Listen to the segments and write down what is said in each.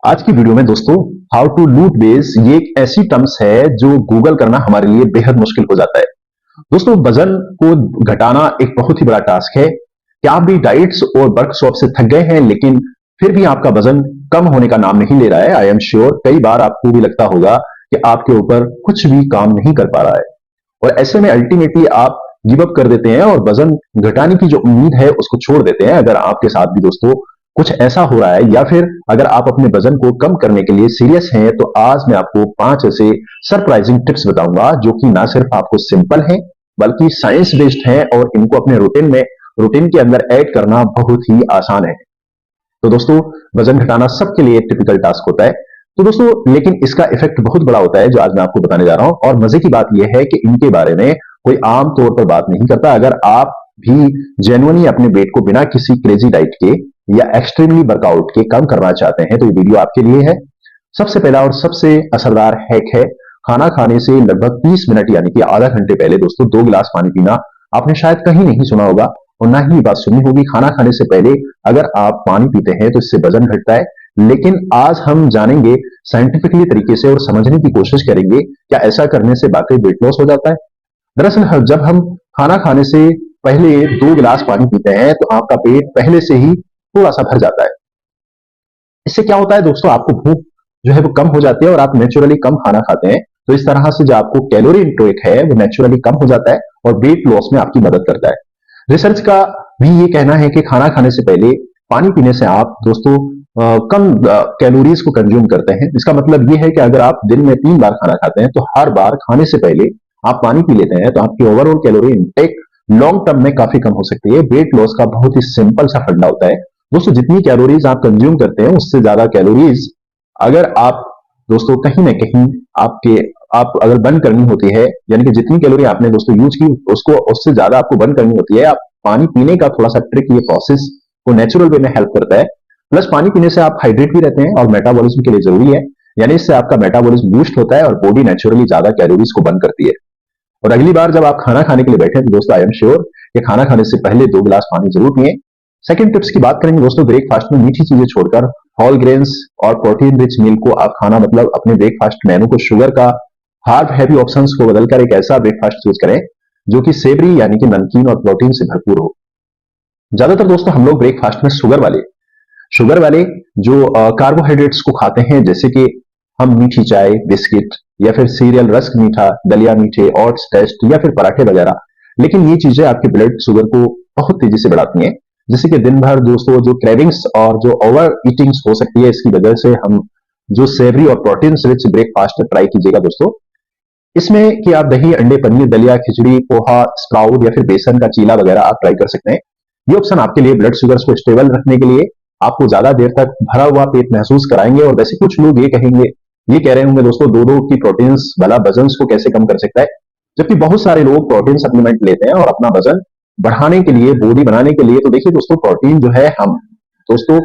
आज की वीडियो में दोस्तों हाउ टू लूट बेस ये एक ऐसी टर्म्स है जो गूगल करना हमारे लिए बेहद मुश्किल हो जाता है। दोस्तों वजन को घटाना एक बहुत ही बड़ा टास्क है। क्या आप भी डाइट्स और वर्कशॉप से थक गए हैं लेकिन फिर भी आपका वजन कम होने का नाम नहीं ले रहा है? आई एम श्योर कई बार आपको भी लगता होगा कि आपके ऊपर कुछ भी काम नहीं कर पा रहा है और ऐसे में अल्टीमेटली आप गिव अप कर देते हैं और वजन घटाने की जो उम्मीद है उसको छोड़ देते हैं। अगर आपके साथ भी दोस्तों कुछ ऐसा हो रहा है या फिर अगर आप अपने वजन को कम करने के लिए सीरियस हैं तो आज मैं आपको 5 ऐसे सरप्राइजिंग टिप्स बताऊंगा जो कि ना सिर्फ आपको सिंपल हैं बल्कि साइंस बेस्ड हैं और इनको अपने रूटीन के अंदर ऐड करना बहुत ही आसान है। तो दोस्तों वजन घटाना सबके लिए एक टिपिकल टास्क होता है। तो दोस्तों लेकिन इसका इफेक्ट बहुत बड़ा होता है जो आज मैं आपको बताने जा रहा हूं और मजे की बात यह है कि इनके बारे में कोई आम तौर पर बात नहीं करता। अगर आप भी जेन्युइनली अपने वेट को बिना किसी क्रेजी डाइट के या एक्सट्रीमली वर्कआउट के कम करना चाहते हैं तो ये वीडियो आपके लिए है। सबसे पहला और सबसे असरदार हैक है खाना खाने से लगभग 30 मिनट यानी कि आधा घंटे पहले दोस्तों 2 गिलास पानी पीना। आपने शायद कहीं नहीं सुना होगा और ना ही ये बात सुनी होगी। खाना खाने से पहले अगर आप पानी पीते हैं तो इससे वजन घटता है, लेकिन आज हम जानेंगे साइंटिफिकली तरीके से और समझने की कोशिश करेंगे क्या ऐसा करने से वाकई वेट लॉस हो जाता है। दरअसल जब हम खाना खाने से पहले 2 गिलास पानी पीते हैं तो आपका पेट पहले से ही थोड़ा सा भर जाता है। इससे क्या होता है दोस्तों, आपको भूख जो है वो कम हो जाती है और आप नेचुरली कम खाना खाते हैं तो इस तरह से जो आपको कैलोरी इंटेक है वो नेचुरली कम हो जाता है और वेट लॉस में आपकी मदद करता है। रिसर्च का भी ये कहना है कि खाना खाने से पहले पानी पीने से आप दोस्तों कम कैलोरीज को कंज्यूम करते हैं। इसका मतलब ये है कि अगर आप दिन में 3 बार खाना खाते हैं तो हर बार खाने से पहले आप पानी पी लेते हैं तो आपकी overall calorie intake long term में काफी कम हो सकती है। वेट लॉस का बहुत ही सिंपल सा फंडा होता है दोस्तों, जितनी कैलोरीज आप कंज्यूम करते हैं उससे ज्यादा कैलोरीज अगर आप दोस्तों कहीं ना कहीं आप अगर बर्न करनी होती है, यानी कि जितनी कैलोरी आपने दोस्तों यूज की उसको उससे ज्यादा आपको बर्न करनी होती है। आप पानी पीने का थोड़ा सा ट्रिक ये प्रोसेस को नेचुरल वे में हेल्प करता है। प्लस पानी पीने से आप हाइड्रेट भी रहते हैं और मेटाबॉलिज्म के लिए जरूरी है, यानी इससे आपका मेटाबॉलिज्म बूस्ट होता है और बॉडी नेचुरली ज्यादा कैलोरीज को बर्न करती है। और अगली बार जब आप खाना खाने के लिए बैठे तो दोस्तों आई एम श्योर कि खाना खाने से पहले 2 गिलास पानी जरूर पिए। सेकंड टिप्स की बात करेंगे दोस्तों, ब्रेकफास्ट में मीठी चीजें छोड़कर होल ग्रेन्स और प्रोटीन रिच मील को आप खाना, मतलब अपने ब्रेकफास्ट मेनू को शुगर का हार्ड हैवी ऑप्शंस को बदलकर एक ऐसा ब्रेकफास्ट चूज करें जो कि सेवरी यानी कि नमकीन और प्रोटीन से भरपूर हो। ज्यादातर दोस्तों हम लोग ब्रेकफास्ट में शुगर वाले जो कार्बोहाइड्रेट्स को खाते हैं, जैसे कि हम मीठी चाय, बिस्किट या फिर सीरियल, रस्क मीठा, दलिया मीठे, ओट्स टेस्ट या फिर पराठे वगैरह। लेकिन ये चीजें आपके ब्लड शुगर को बहुत तेजी से बढ़ाती हैं, जिससे कि दिन भर दोस्तों जो क्रेविंग्स और जो ओवर ईटिंग्स हो सकती है इसकी वजह से हम जो सेवरी और प्रोटीन रिच ब्रेकफास्ट ट्राई कीजिएगा दोस्तों। इसमें कि आप दही, अंडे, पनीर, दलिया, खिचड़ी, पोहा, स्प्राउट या फिर बेसन का चीला वगैरह आप ट्राई कर सकते हैं। ये ऑप्शन आपके लिए ब्लड शुगर को स्टेबल रखने के लिए आपको ज्यादा देर तक भरा हुआ पेट महसूस कराएंगे। और वैसे कुछ लोग ये कह रहे होंगे दोस्तों दो की प्रोटीन भला वजन को कैसे कम कर सकता है, जबकि बहुत सारे लोग प्रोटीन सप्लीमेंट लेते हैं और अपना वजन बढ़ाने के लिए, बॉडी बनाने के लिए। तो देखिए दोस्तों प्रोटीन जो है हम दोस्तों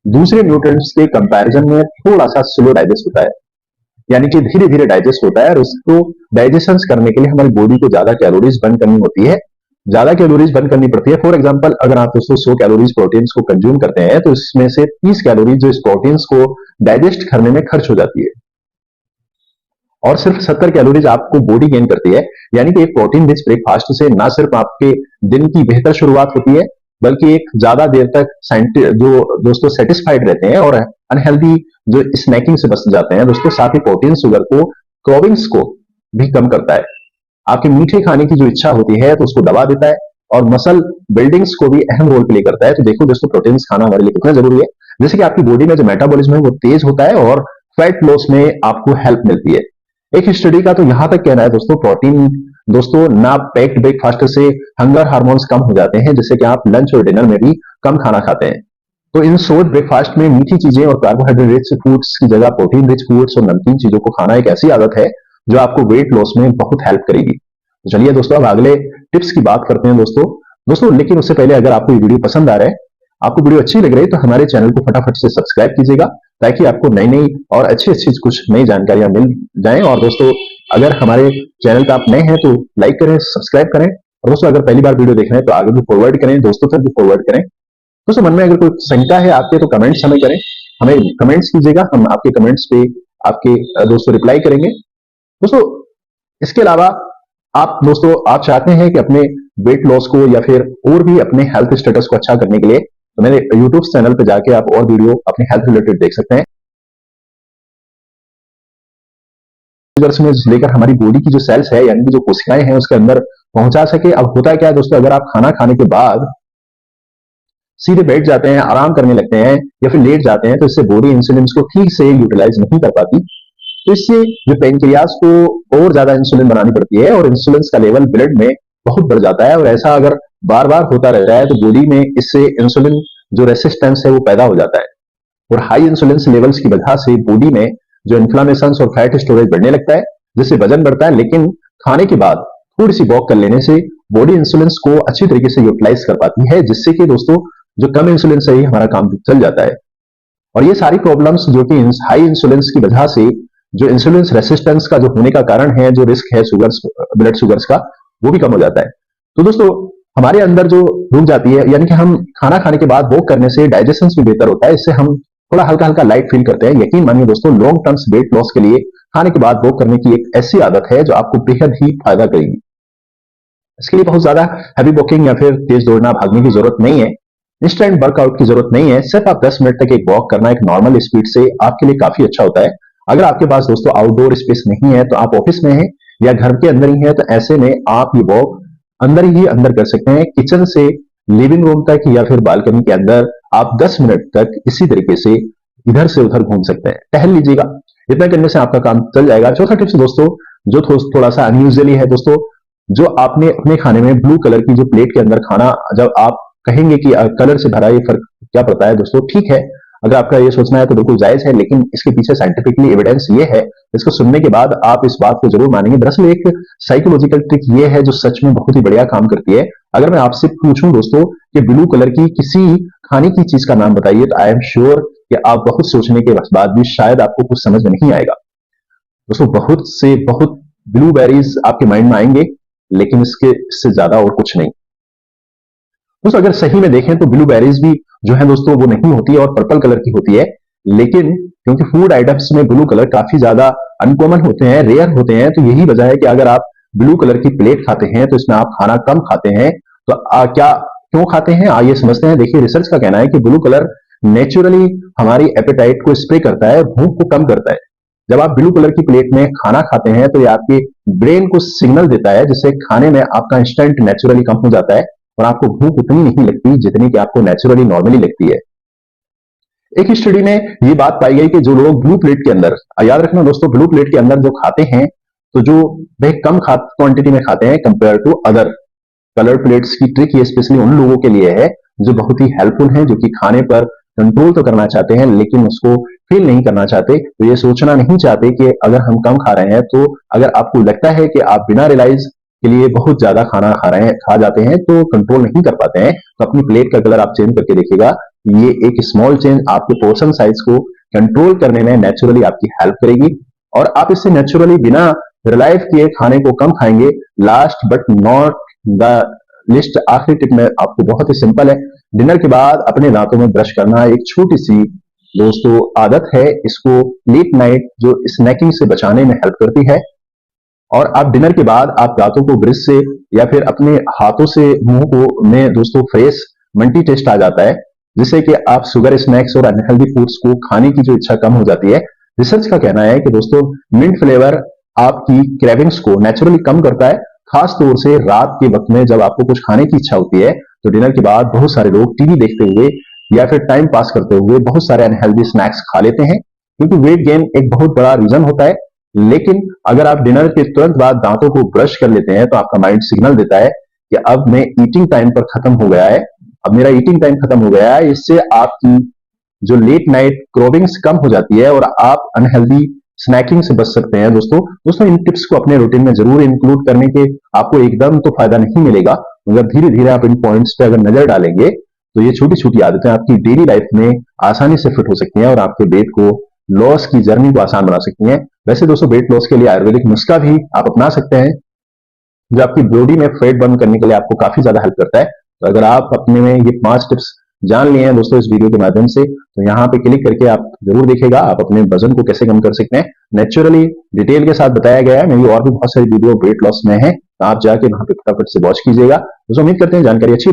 दूसरे न्यूट्रिएंट्स के कंपैरिजन में थोड़ा सा स्लो डाइजेस्ट होता है, यानी कि धीरे धीरे डाइजेस्ट होता है और उसको डाइजेशन करने के लिए हमारी बॉडी को ज्यादा कैलोरीज बर्न करनी होती है, ज्यादा कैलोरीज बर्न करनी पड़ती है। फॉर एग्जांपल अगर आप दोस्तों 100 कैलोरीज प्रोटीन्स को कंज्यूम करते हैं तो इसमें से 30 कैलोरीज जो इस प्रोटीन्स को डाइजेस्ट करने में खर्च हो जाती है और सिर्फ 70 कैलोरीज आपको बॉडी गेन करती है। यानी कि एक प्रोटीन रिच ब्रेकफास्ट से ना सिर्फ आपके दिन की बेहतर शुरुआत होती है बल्कि एक ज्यादा देर तक जो दोस्तों सेटिस्फाइड रहते हैं और अनहेल्दी जो स्नैकिंग से बच जाते हैं दोस्तों। साथ ही प्रोटीन शुगर को क्रेविंग्स को भी कम करता है, आपके मीठे खाने की जो इच्छा होती है तो उसको दबा देता है और मसल बिल्डिंग्स को भी अहम रोल प्ले करता है। तो देखो दोस्तों प्रोटीन खाना हमारे लिए कितना जरूरी है, जैसे कि आपकी बॉडी में जो मेटाबॉलिज्म है वो तेज होता है और फैट लॉस में आपको हेल्प मिलती है। एक स्टडी का तो यहां तक कहना है दोस्तों प्रोटीन दोस्तों ना पैक्ड ब्रेकफास्ट से हंगर हार्मोन्स कम हो जाते हैं, जिससे कि आप लंच और डिनर में भी कम खाना खाते हैं। तो इन शॉर्ट ब्रेकफास्ट में मीठी चीजें और कार्बोहाइड्रेट रिच फूड्स की जगह प्रोटीन रिच फूड्स और नमकीन चीजों को खाना एक ऐसी आदत है जो आपको वेट लॉस में बहुत हेल्प करेगी। तो चलिए दोस्तों अब अगले टिप्स की बात करते हैं दोस्तों। लेकिन उससे पहले अगर आपको ये वीडियो पसंद आ रहा है, आपको वीडियो अच्छी लग रही है तो हमारे चैनल को फटाफट से सब्सक्राइब कीजिएगा ताकि आपको नई नई और अच्छी कुछ नई जानकारियां मिल जाएं। और दोस्तों अगर हमारे चैनल पे आप नए हैं तो लाइक करें, सब्सक्राइब करें और दोस्तों अगर पहली बार वीडियो देख रहे हैं तो आगे भी फॉरवर्ड करें, दोस्तों तक भी फॉरवर्ड करें। दोस्तों मन में अगर कोई शंका है आपके तो कमेंट्स हमें करें हमें कमेंट्स कीजिएगा, हम आपके कमेंट्स पे आपके दोस्तों रिप्लाई करेंगे। दोस्तों इसके अलावा आप दोस्तों आप चाहते हैं कि अपने वेट लॉस को या फिर और भी अपने हेल्थ स्टेटस को अच्छा करने के लिए, तो मेरे यूट्यूब चैनल पे जाके आप और वीडियो अपने हेल्थ रिलेटेड देख सकते हैं। शुगर्स में लेकर हमारी बॉडी की जो सेल्स है यानी कि जो कोशिकाएं हैं उसके अंदर पहुंचा सके। अब होता है क्या है दोस्तों, अगर आप खाना खाने के बाद सीधे बैठ जाते हैं, आराम करने लगते हैं या फिर लेट जाते हैं, तो इससे बॉडी इंसुलिन को ठीक से यूटिलाइज नहीं कर पाती। तो इससे जो पेनक्रियाज को और ज्यादा इंसुलिन बनानी पड़ती है और इंसुलिन का लेवल ब्लड में बहुत बढ़ जाता है, और ऐसा अगर बार बार होता रहता है तो बॉडी में इससे इंसुलिन जो रेसिस्टेंस है वो पैदा हो जाता है, और हाई इंसुलिन लेवल्स की वजह से बॉडी में जो इन्फ्लामेशन और फैट स्टोरेज बढ़ने लगता है, जिससे वजन बढ़ता है। लेकिन खाने के बाद थोड़ी सी वॉक कर लेने से बॉडी इंसुलिन को अच्छी तरीके से यूटिलाइज कर पाती है, जिससे कि दोस्तों जो कम इंसुलिन से ही हमारा काम चल जाता है। और ये सारी प्रॉब्लम्स जो कि हाई इंसुलिन की वजह से जो इंसुलिन रेसिस्टेंस का जो होने का कारण है, जो रिस्क है शुगर्स ब्लड शुगर्स का, वो भी कम हो जाता है। तो दोस्तों हमारे अंदर जो रुक जाती है, यानी कि हम खाना खाने के बाद वॉक करने से डाइजेशन भी बेहतर होता है, इससे हम थोड़ा हल्का हल्का लाइट फील करते हैं। यकीन मानिए दोस्तों, लॉन्ग टर्म्स वेट लॉस के लिए खाने के बाद वॉक करने की एक ऐसी आदत है जो आपको बेहद ही फायदा करेगी। इसके लिए बहुत ज्यादा हैवी वॉकिंग या फिर तेज दौड़ना भागने की जरूरत नहीं है, इंस्टेंट वर्कआउट की जरूरत नहीं है। सिर्फ आप 10 मिनट तक एक वॉक करना एक नॉर्मल स्पीड से आपके लिए काफी अच्छा होता है। अगर आपके पास दोस्तों आउटडोर स्पेस नहीं है, तो आप ऑफिस में हैं या घर के अंदर ही है, तो ऐसे में आप ये वॉक अंदर ही अंदर कर सकते हैं। किचन से लिविंग रूम तक या फिर बालकनी के अंदर आप 10 मिनट तक इसी तरीके से इधर से उधर घूम सकते हैं, टहल लीजिएगा। इतना करने से आपका काम चल जाएगा। चौथा टिप्स दोस्तों जो थोड़ा सा अनयूजुअली है दोस्तों, जो आपने अपने खाने में ब्लू कलर की जो प्लेट के अंदर खाना, जब आप कहेंगे कि कलर से भरा ये फर्क क्या पड़ता है दोस्तों, ठीक है, अगर आपका ये सोचना है तो बिल्कुल जायज है, लेकिन इसके पीछे साइंटिफिकली एविडेंस ये है, इसको सुनने के बाद आप इस बात को जरूर मानेंगे। दरअसल एक साइकोलॉजिकल ट्रिक ये है जो सच में बहुत ही बढ़िया काम करती है। अगर मैं आपसे पूछूं दोस्तों कि ब्लू कलर की किसी खाने की चीज का नाम बताइए, तो आई एम श्योर कि आप बहुत सोचने के बाद भी शायद आपको कुछ समझ में नहीं आएगा। दोस्तों बहुत ब्लूबेरीज आपके माइंड में आएंगे, लेकिन इससे ज्यादा और कुछ नहीं। दोस्तों अगर सही में देखें तो ब्लूबेरीज भी जो है दोस्तों वो नहीं होती और पर्पल कलर की होती है, लेकिन क्योंकि फूड आइटम्स में ब्लू कलर काफी ज्यादा अनकॉमन होते हैं, रेयर होते हैं, तो यही वजह है कि अगर आप ब्लू कलर की प्लेट खाते हैं तो इसमें आप खाना कम खाते हैं। तो क्या क्यों खाते हैं आइए समझते हैं। देखिए रिसर्च का कहना है कि ब्लू कलर नेचुरली हमारी एपेटाइट को स्प्रे करता है, भूख को कम करता है। जब आप ब्लू कलर की प्लेट में खाना खाते हैं तो ये आपके ब्रेन को सिग्नल देता है, जिससे खाने में आपका इंस्टेंट नेचुरली कम हो जाता है और आपको भूख उतनी नहीं लगती जितनी कि आपको नेचुरली नॉर्मली लगती है। एक स्टडी में ये बात पाई गई कि जो लोग ब्लू प्लेट के अंदर, याद रखना दोस्तों, ब्लू प्लेट के अंदर जो खाते हैं तो जो वह कम क्वांटिटी में खाते हैं compare to other colour plates की ट्रिक ये स्पेशली उन लोगों के लिए है जो बहुत ही हेल्पफुल हैं, जो कि खाने पर कंट्रोल तो करना चाहते हैं लेकिन उसको फील नहीं करना चाहते। तो ये सोचना नहीं चाहते कि अगर हम कम खा रहे हैं, तो अगर आपको लगता है कि आप बिना रियलाइज के लिए बहुत ज्यादा खाना खा जाते हैं तो कंट्रोल नहीं कर पाते हैं, तो अपनी प्लेट का कलर आप चेंज करके देखिएगा। ये एक स्मॉल चेंज आपके पोर्शन साइज को कंट्रोल करने में नेचुरली आपकी हेल्प करेगी और आप इससे नेचुरली बिना रियलाइज किए खाने को कम खाएंगे। Last but not the list, आखिरी टिप में आपको बहुत ही सिंपल है। डिनर के बाद अपने दांतों में ब्रश करना एक छोटी सी दोस्तों आदत है, इसको लेट नाइट जो स्नैकिंग से बचाने में हेल्प करती है। और आप डिनर के बाद आप दांतों को ब्रश से या फिर अपने हाथों से मुंह को में दोस्तों फ्रेश मल्टी टेस्ट आ जाता है, जिससे कि आप शुगर स्नैक्स और अनहेल्दी फूड्स को खाने की जो इच्छा कम हो जाती है। रिसर्च का कहना है कि दोस्तों मिंट फ्लेवर आपकी क्रेविंग्स को नेचुरली कम करता है, खास तौर से रात के वक्त में जब आपको कुछ खाने की इच्छा होती है। तो डिनर के बाद बहुत सारे लोग टीवी देखते हुए या फिर टाइम पास करते हुए बहुत सारे अनहेल्दी स्नैक्स खा लेते हैं, क्योंकि वेट गेन एक बहुत बड़ा रीजन होता है। लेकिन अगर आप डिनर के तुरंत बाद दांतों को ब्रश कर लेते हैं तो आपका माइंड सिग्नल देता है कि अब मैं ईटिंग टाइम पर खत्म हो गया है, अब मेरा ईटिंग टाइम खत्म हो गया है। इससे आपकी जो लेट नाइट क्रोविंग्स कम हो जाती है और आप अनहेल्दी स्नैकिंग से बच सकते हैं। दोस्तों इन टिप्स को अपने रूटीन में जरूर इंक्लूड करने के आपको एकदम तो फायदा नहीं मिलेगा, मगर धीरे धीरे आप इन पॉइंट्स पे अगर नजर डालेंगे तो ये छोटी छोटी आदतें आपकी डेली लाइफ में आसानी से फिट हो सकती हैं और आपके वेट को लॉस की जर्नी को आसान बना सकती हैं। वैसे दोस्तों वेट लॉस के लिए आयुर्वेदिक नुस्खा भी आप अपना सकते हैं, जो आपकी बॉडी में फैट बर्न करने के लिए आपको काफी ज्यादा हेल्प करता है। तो अगर आप अपने में ये 5 टिप्स जान लिए हैं दोस्तों इस वीडियो के माध्यम से। तो यहाँ पे क्लिक करके आप जरूर देखिएगा आप अपने वजन को कैसे कम कर सकते हैं। नेचुरली डिटेल के साथ बताया गया है। मेरी और भी बहुत सारी वीडियो वेट लॉस में है, तो आप जाके वहां पे फटाफट से वॉच कीजिएगा। दोस्तों उम्मीद करते हैं जानकारी अच्छी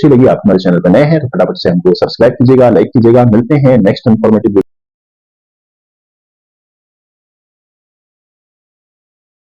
लगी। आप हमारे चैनल पर नए हैं तो फटाफट से हमको सब्सक्राइब कीजिएगा, लाइक कीजिएगा। मिलते हैं नेक्स्ट इन्फॉर्मेटिव